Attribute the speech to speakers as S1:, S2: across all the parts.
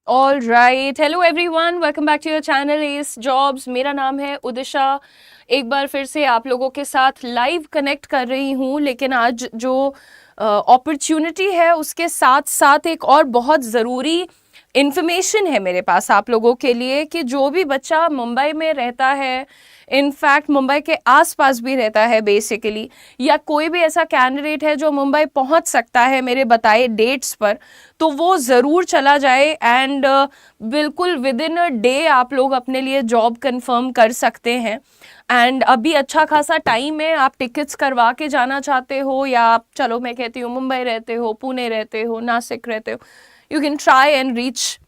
S1: All right, hello everyone, welcome back to your channel S jobs. मेरा नाम है उदिशा। एक बार फिर से आप लोगों के साथ लाइव कनेक्ट कर रही हूँ, लेकिन आज जो अपॉर्चुनिटी है उसके साथ साथ एक और बहुत ज़रूरी इन्फॉर्मेशन है मेरे पास आप लोगों के लिए कि जो भी बच्चा मुंबई में रहता है, इनफैक्ट मुंबई के आसपास भी रहता है बेसिकली, या कोई भी ऐसा कैंडिडेट है जो मुंबई पहुंच सकता है मेरे बताए डेट्स पर, तो वो ज़रूर चला जाए एंड बिल्कुल विद इन अ डे आप लोग अपने लिए जॉब कंफर्म कर सकते हैं। एंड अभी अच्छा खासा टाइम है, आप टिकट्स करवा के जाना चाहते हो या आप, चलो मैं कहती हूँ, मुंबई रहते हो, पुणे रहते हो, नासिक रहते हो, you can try and reach.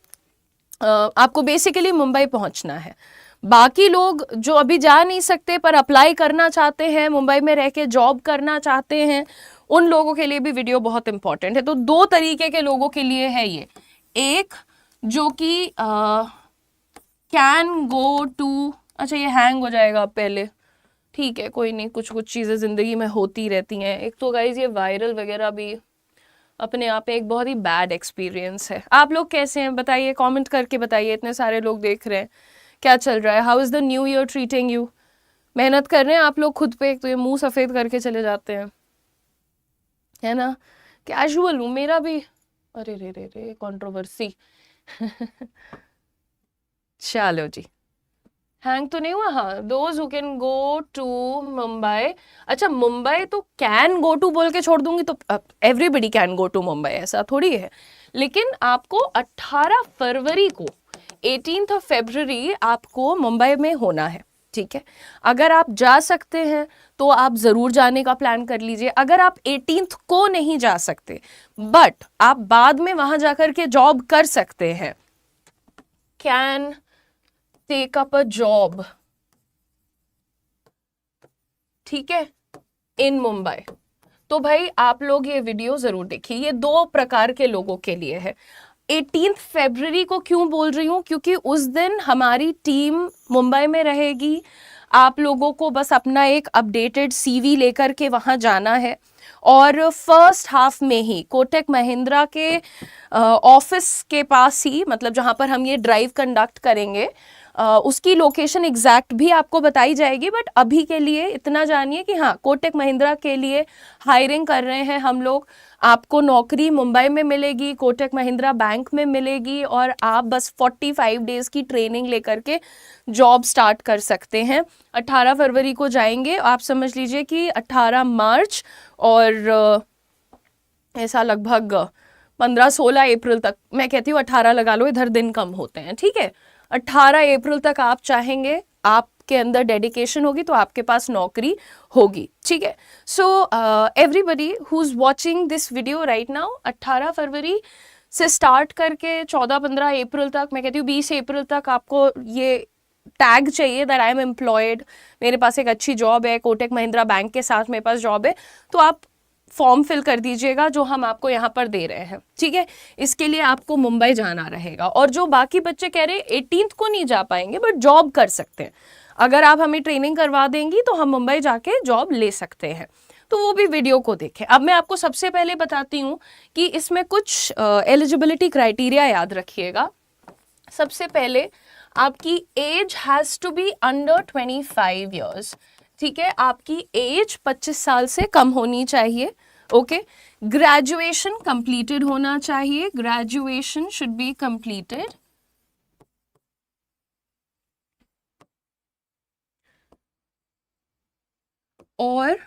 S1: आपको बेसिकली मुंबई पहुंचना है। बाकी लोग जो अभी जा नहीं सकते पर अप्लाई करना चाहते हैं, मुंबई में रह के जॉब करना चाहते हैं, उन लोगों के लिए भी वीडियो बहुत इंपॉर्टेंट है। तो दो तरीके के लोगों के लिए है ये। एक जो कि कैन गो टू, अच्छा ये हैंग हो जाएगा पहले, ठीक है कोई नहीं, कुछ कुछ चीज़ें ज़िंदगी में होती रहती हैं। एक तो गाइज ये वायरल वगैरह भी अपने आप में एक बहुत ही बैड एक्सपीरियंस है। आप लोग कैसे हैं बताइए, कमेंट करके बताइए, इतने सारे लोग देख रहे हैं, क्या चल रहा है? How is the new year treating you? मेहनत कर रहे हैं आप लोग खुद पे? एक तो ये मुंह सफ़ेद करके चले जाते हैं, है ना? कैजुअल हूँ, मेरा भी, अरे रे रे रे, कंट्रोवर्सी। चलो जी, हैंग तो नहीं हुआ? हाँ, those who can go to Mumbai. अच्छा, मुंबई तो कैन गो टू बोल के छोड़ दूंगी तो everybody can go to Mumbai, ऐसा थोड़ी है। लेकिन आपको 18 फरवरी को, 18th ऑफ फेब्रवरी आपको मुंबई में होना है, ठीक है? अगर आप जा सकते हैं तो आप ज़रूर जाने का प्लान कर लीजिए। अगर आप 18th को नहीं जा सकते बट आप बाद में वहां जाकर के जॉब कर सकते हैं, can take up a job, ठीक है, इन मुंबई, तो भाई आप लोग ये वीडियो जरूर देखिए। ये दो प्रकार के लोगों के लिए है। 18th फरवरी को क्यों बोल रही हूँ? क्योंकि उस दिन हमारी टीम मुंबई में रहेगी। आप लोगों को बस अपना एक अपडेटेड सीवी लेकर के वहाँ जाना है और फर्स्ट हाफ में ही कोटक महिंद्रा के ऑफिस के पास ही, मतलब जहाँ पर हम ये ड्राइव कंडक्ट करेंगे, उसकी लोकेशन एग्जैक्ट भी आपको बताई जाएगी। बट अभी के लिए इतना जानिए कि हाँ, कोटक महिंद्रा के लिए हायरिंग कर रहे हैं हम लोग। आपको नौकरी मुंबई में मिलेगी, कोटक महिंद्रा बैंक में मिलेगी, और आप बस 45 डेज की ट्रेनिंग लेकर के जॉब स्टार्ट कर सकते हैं। 18 फरवरी को जाएंगे, आप समझ लीजिए कि 18 मार्च और ऐसा लगभग 15-16 अप्रैल तक, मैं कहती हूँ 18 लगा लो, इधर दिन कम होते हैं, ठीक है? 18 अप्रैल तक आप चाहेंगे, आपके अंदर डेडिकेशन होगी तो आपके पास नौकरी होगी, ठीक है? So everybody who is watching this video right now, 18 फरवरी से स्टार्ट करके 14-15 अप्रैल तक, मैं कहती हूँ 20 अप्रैल तक आपको ये टैग चाहिए दैट आई एम एम्प्लॉयड, मेरे पास एक अच्छी जॉब है, कोटक महिंद्रा बैंक के साथ मेरे पास जॉब है, तो आप फॉर्म फिल कर दीजिएगा जो हम आपको यहाँ पर दे रहे हैं, ठीक है? इसके लिए आपको मुंबई जाना रहेगा। और जो बाकी बच्चे कह रहे हैं 18th को नहीं जा पाएंगे बट जॉब कर सकते हैं, अगर आप हमें ट्रेनिंग करवा देंगी तो हम मुंबई जाके जॉब ले सकते हैं, तो वो भी वीडियो को देखें। अब मैं आपको सबसे पहले बताती हूँ कि इसमें कुछ एलिजिबिलिटी क्राइटेरिया याद रखिएगा। सबसे पहले आपकी age has to be under 25 years, ठीक है? आपकी एज 25 साल से कम होनी चाहिए, ओके? ग्रेजुएशन कंप्लीटेड होना चाहिए, ग्रेजुएशन शुड बी कंप्लीटेड, और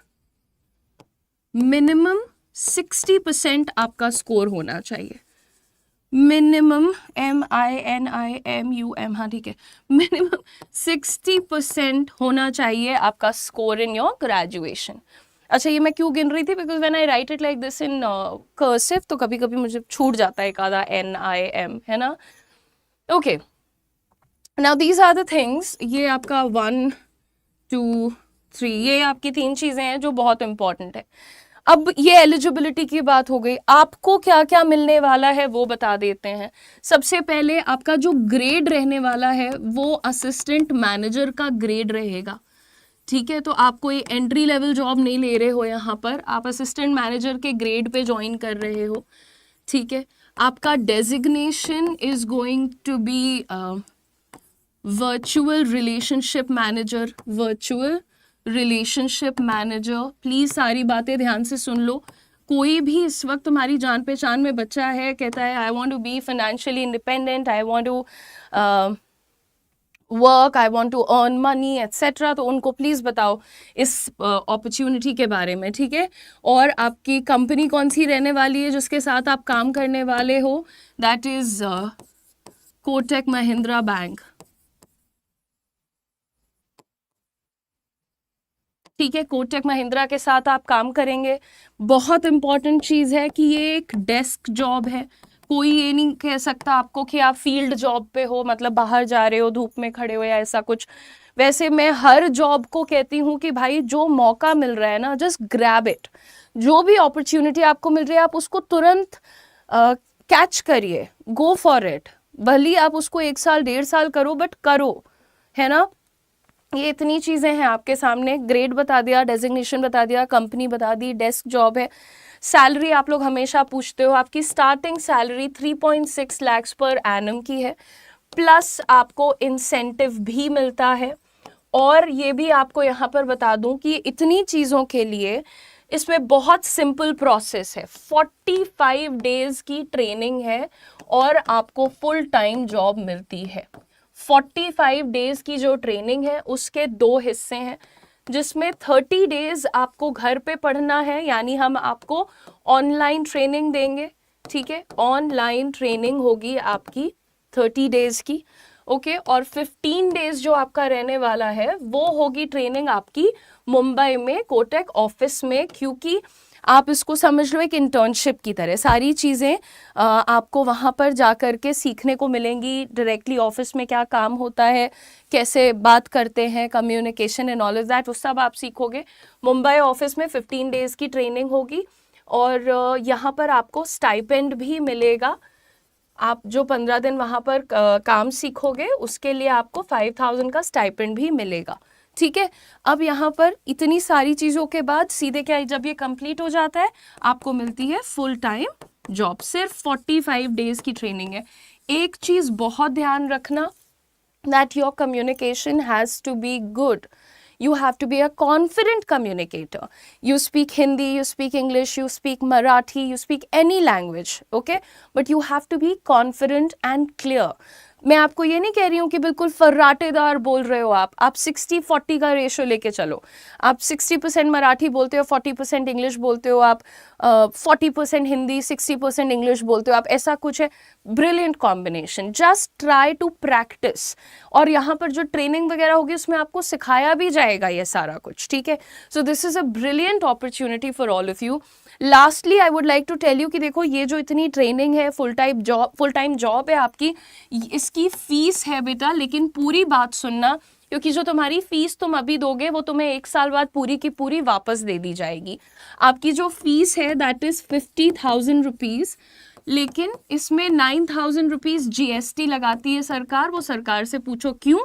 S1: मिनिमम 60% आपका स्कोर होना चाहिए। मिनिमम MINIMUM, हाँ ठीक है, मिनिमम 60% होना चाहिए आपका स्कोर इन योर ग्रेजुएशन। अच्छा, ये मैं क्यों गिन रही थी? Because when I right it like this in cursive तो कभी कभी मुझे छूट जाता है एक आधा NIM, है ना? Okay, now these are the things. ये आपका 1 2 3, ये आपकी 3 चीजें हैं जो बहुत इंपॉर्टेंट है। अब ये एलिजिबिलिटी की बात हो गई, आपको क्या क्या मिलने वाला है वो बता देते हैं। सबसे पहले आपका जो ग्रेड रहने वाला है वो असिस्टेंट मैनेजर का ग्रेड रहेगा, ठीक है, तो आप कोई एंट्री लेवल जॉब नहीं ले रहे हो यहाँ पर, आप असिस्टेंट मैनेजर के ग्रेड पे ज्वाइन कर रहे हो। ठीक है, आपका designation is going to be virtual relationship manager. Virtual relationship manager, please सारी बातें ध्यान से सुन लो। कोई भी इस वक्त तुम्हारी जान पहचान में बच्चा है, कहता है I want to be financially independent, I want to work, I want to earn money etcetera, तो उनको प्लीज़ बताओ इस अपॉर्चुनिटी के बारे में। ठीक है, और आपकी कंपनी कौन सी रहने वाली है जिसके साथ आप काम करने वाले हो, that is Kotak Mahindra bank. ठीक है, कोटक महिंद्रा के साथ आप काम करेंगे। बहुत इंपॉर्टेंट चीज़ है कि ये एक डेस्क जॉब है। कोई ये नहीं कह सकता आपको कि आप फील्ड जॉब पे हो, मतलब बाहर जा रहे हो, धूप में खड़े हो या ऐसा कुछ। वैसे मैं हर जॉब को कहती हूँ कि भाई जो मौका मिल रहा है ना, जस्ट ग्रैब इट। जो भी अपॉर्चुनिटी आपको मिल रही है आप उसको तुरंत कैच करिए, गो फॉर इट। भले आप उसको 1 साल 1.5 साल करो, बट करो, है ना। ये इतनी चीज़ें हैं आपके सामने, ग्रेड बता दिया, डेजिग्नेशन बता दिया, कंपनी बता दी, डेस्क जॉब है। सैलरी आप लोग हमेशा पूछते हो, आपकी starting salary 3.6 lakh per annum की है, प्लस आपको इंसेंटिव भी मिलता है। और ये भी आपको यहाँ पर बता दूं कि इतनी चीज़ों के लिए इसमें बहुत सिंपल प्रोसेस है। 45 डेज की ट्रेनिंग है और आपको फुल टाइम जॉब मिलती है। 45 डेज की जो ट्रेनिंग है उसके 2 हिस्से हैं, जिसमें 30 डेज आपको घर पे पढ़ना है, यानी हम आपको ऑनलाइन ट्रेनिंग देंगे। ठीक है, ऑनलाइन ट्रेनिंग होगी आपकी 30 डेज की। ओके, और 15 डेज जो आपका रहने वाला है वो होगी ट्रेनिंग आपकी मुंबई में कोटक ऑफिस में, क्योंकि आप इसको समझ लो एक इंटर्नशिप की तरह। सारी चीज़ें आपको वहाँ पर जा कर के सीखने को मिलेंगी, डायरेक्टली ऑफिस में क्या काम होता है, कैसे बात करते हैं, communication and all of that, वो सब आप सीखोगे। मुंबई ऑफिस में 15 डेज की ट्रेनिंग होगी और यहाँ पर आपको स्टाइपेंड भी मिलेगा। आप जो 15 दिन वहाँ पर काम सीखोगे उसके लिए आपको 5,000 का स्टाइपेंड भी मिलेगा। ठीक है, अब यहाँ पर इतनी सारी चीज़ों के बाद सीधे क्या, जब ये कंप्लीट हो जाता है आपको मिलती है फुल टाइम जॉब। सिर्फ 45 डेज की ट्रेनिंग है। एक चीज़ बहुत ध्यान रखना, that your communication has to be good. You have to be a confident communicator. You speak Hindi, you speak English, you speak Marathi, you speak any language, okay? But you have to be confident and clear. मैं आपको ये नहीं कह रही हूँ कि बिल्कुल फर्राटेदार बोल रहे हो आप 60-40 का रेशो लेके चलो। आप 60% मराठी बोलते हो, 40% इंग्लिश बोलते हो, आप 40% हिंदी, 60% इंग्लिश बोलते हो आप, ऐसा कुछ है। Brilliant combination, just try to practise. और यहाँ पर जो ट्रेनिंग वगैरह होगी उसमें आपको सिखाया भी जाएगा ये सारा कुछ। ठीक है, so this is a brilliant opportunity for all of you. Lastly I would like to tell you कि देखो ये जो इतनी ट्रेनिंग है, फुल टाइम जॉब है आपकी, इसकी फीस है बेटा, लेकिन पूरी बात सुनना, क्योंकि जो तुम्हारी फीस तुम अभी दोगे वो तुम्हें 1 साल बाद पूरी की पूरी वापस दे दी जाएगी। आपकी जो फीस है दैट इज 50,000 रुपीज़, लेकिन इसमें 9,000 रुपीज़ GST लगाती है सरकार। वो सरकार से पूछो क्यों।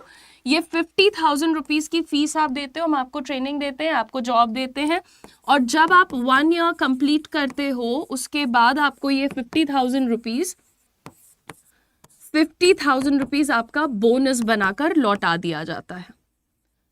S1: ये 50,000 रुपीज़ की फीस आप देते हो, हम आपको ट्रेनिंग देते हैं, आपको जॉब देते हैं, और जब आप 1 ईयर कंप्लीट करते हो उसके बाद आपको ये 50,000 रुपीज़ आपका बोनस बनाकर लौटा दिया जाता है।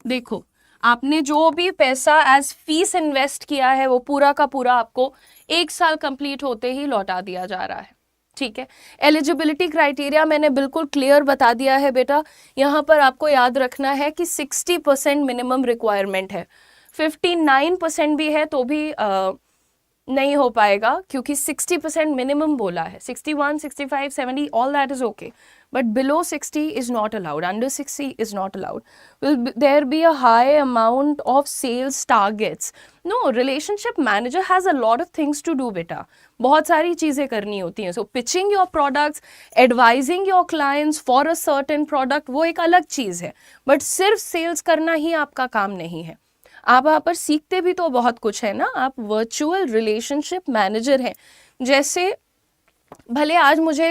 S1: देखो, आपने जो भी पैसा एज फीस इन्वेस्ट किया है वो पूरा का पूरा आपको 1 साल कंप्लीट होते ही लौटा दिया जा रहा है। ठीक है, एलिजिबिलिटी क्राइटेरिया मैंने बिल्कुल क्लियर बता दिया है बेटा। यहाँ पर आपको याद रखना है कि 60% मिनिमम रिक्वायरमेंट है, 59% भी है तो भी नहीं हो पाएगा, क्योंकि 60% मिनिमम बोला है। 61, 65, 70 all that is okay, but below 60 is not allowed, under 60 is not allowed. Will there be a high amount of sales targets? No, relationship manager has a lot of things to do beta, बहुत सारी चीज़ें करनी होती हैं। So pitching your products, advising your clients for a certain product, वो एक अलग चीज़ है, but सिर्फ सेल्स करना ही आपका काम नहीं है। आप वहाँ पर सीखते भी तो बहुत कुछ है ना। आप वर्चुअल रिलेशनशिप मैनेजर हैं। जैसे भले आज मुझे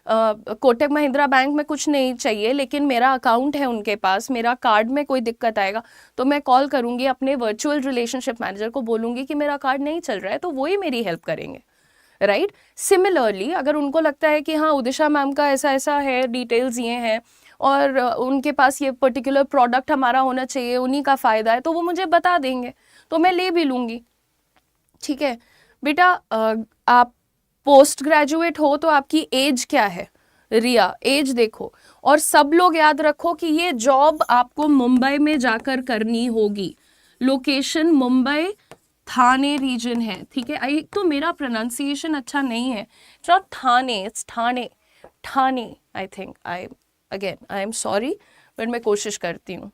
S1: कोटक महिंद्रा बैंक में कुछ नहीं चाहिए लेकिन मेरा अकाउंट है उनके पास, मेरा कार्ड में कोई दिक्कत आएगा तो मैं कॉल करूँगी अपने वर्चुअल रिलेशनशिप मैनेजर को, बोलूँगी कि मेरा कार्ड नहीं चल रहा है, तो वही मेरी हेल्प करेंगे, राइट। सिमिलरली अगर उनको लगता है कि हाँ उदिशा मैम का ऐसा ऐसा है, डिटेल्स ये हैं और उनके पास ये पर्टिकुलर प्रोडक्ट हमारा होना चाहिए, उन्हीं का फ़ायदा है, तो वो मुझे बता देंगे, तो मैं ले भी लूँगी, ठीक है। बेटा आप पोस्ट ग्रेजुएट हो तो आपकी एज क्या है, रिया एज देखो, और सब लोग याद रखो कि ये जॉब आपको मुंबई में जाकर करनी होगी। लोकेशन मुंबई थाने रीजन है, ठीक है। एक तो मेरा प्रोनाउंसिएशन अच्छा नहीं है, it's not Thane, it's Thane, Thane I think, I am sorry but मैं कोशिश करती हूँ,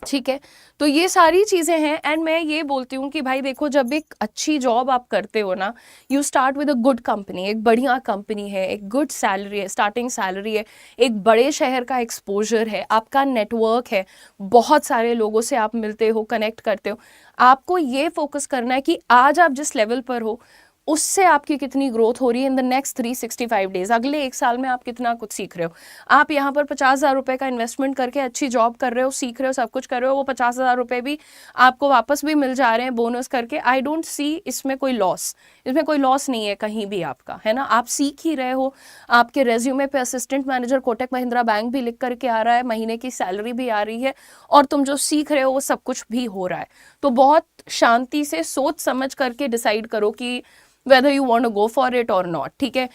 S1: ठीक है। तो ये सारी चीज़ें हैं एंड मैं ये बोलती हूँ कि भाई देखो जब एक अच्छी जॉब आप करते हो ना, you start with a good company, एक बढ़िया कंपनी है, एक गुड सैलरी है, स्टार्टिंग सैलरी है, एक बड़े शहर का एक्सपोजर है, आपका नेटवर्क है, बहुत सारे लोगों से आप मिलते हो, कनेक्ट करते हो। आपको ये फोकस करना है कि आज आप जिस लेवल पर हो उससे आपकी कितनी ग्रोथ हो रही है इन द नेक्स्ट 365 डेज, अगले एक साल में आप कितना कुछ सीख रहे हो। आप यहाँ पर 50,000 रुपये का इन्वेस्टमेंट करके अच्छी जॉब कर रहे हो, सीख रहे हो, सब कुछ कर रहे हो, वो 50,000 रुपये भी आपको वापस भी मिल जा रहे हैं बोनस करके। आई डोंट सी इसमें कोई लॉस, इसमें कोई लॉस नहीं है कहीं भी आपका, है ना। आप सीख ही रहे हो, आपके रेज्यूमे पे assistant manager Kotak Mahindra bank भी लिख करके आ रहा है, महीने की सैलरी भी आ रही है, और तुम जो सीख रहे हो वो सब कुछ भी हो रहा है। तो बहुत शांति से सोच समझ करके डिसाइड करो कि whether you want to go for it or not, ठीक है।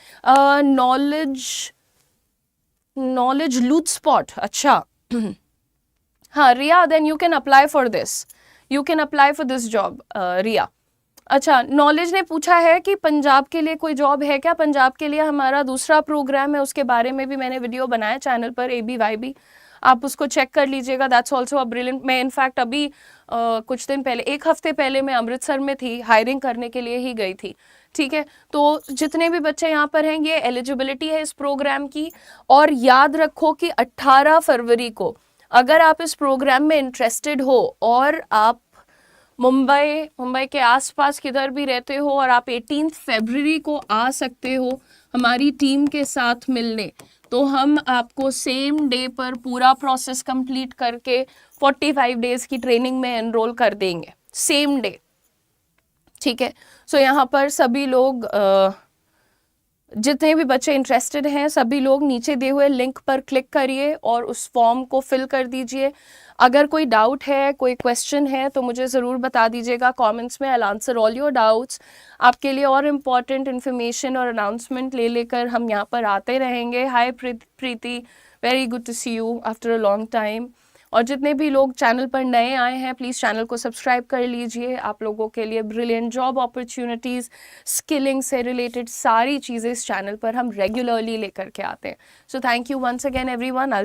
S1: knowledge loot spot, अच्छा हाँ रिया, then you can apply for this, you can apply for this job, रिया। अच्छा, नॉलेज ने पूछा है कि पंजाब के लिए कोई जॉब है क्या। पंजाब के लिए हमारा दूसरा प्रोग्राम है, उसके बारे में भी मैंने वीडियो बनाया चैनल पर, ABYB, आप उसको चेक कर लीजिएगा। That's also a brilliant. मैं इनफैक्ट अभी कुछ दिन पहले, एक हफ्ते पहले मैं अमृतसर में थी, हायरिंग करने के लिए ही गई थी, ठीक है। तो जितने भी बच्चे यहाँ पर हैं, ये एलिजिबिलिटी है इस प्रोग्राम की। और याद रखो कि 18 फरवरी को अगर आप इस प्रोग्राम में इंटरेस्टेड हो और आप मुंबई के आसपास किधर भी रहते हो और आप 18 फरवरी को आ सकते हो हमारी टीम के साथ मिलने, तो हम आपको सेम डे पर पूरा प्रोसेस कंप्लीट करके 45 डेज की ट्रेनिंग में एनरोल कर देंगे, सेम डे, ठीक है। सो यहाँ पर सभी लोग जितने भी बच्चे इंटरेस्टेड हैं, सभी लोग नीचे दिए हुए लिंक पर क्लिक करिए और उस फॉर्म को फिल कर दीजिए। अगर कोई डाउट है, कोई क्वेश्चन है तो मुझे ज़रूर बता दीजिएगा कमेंट्स में। I will answer all your doubts. आपके लिए और इम्पॉर्टेंट इन्फॉर्मेशन और अनाउंसमेंट ले लेकर हम यहाँ पर आते रहेंगे। Hi Preeti, very good to see you after a long time. और जितने भी लोग चैनल पर नए आए हैं, प्लीज़ चैनल को सब्सक्राइब कर लीजिए। आप लोगों के लिए ब्रिलियंट जॉब अपॉर्चुनिटीज़, स्किलिंग से रिलेटेड सारी चीज़ें इस चैनल पर हम रेगुलरली लेकर के आते हैं। So thank you once again everyone.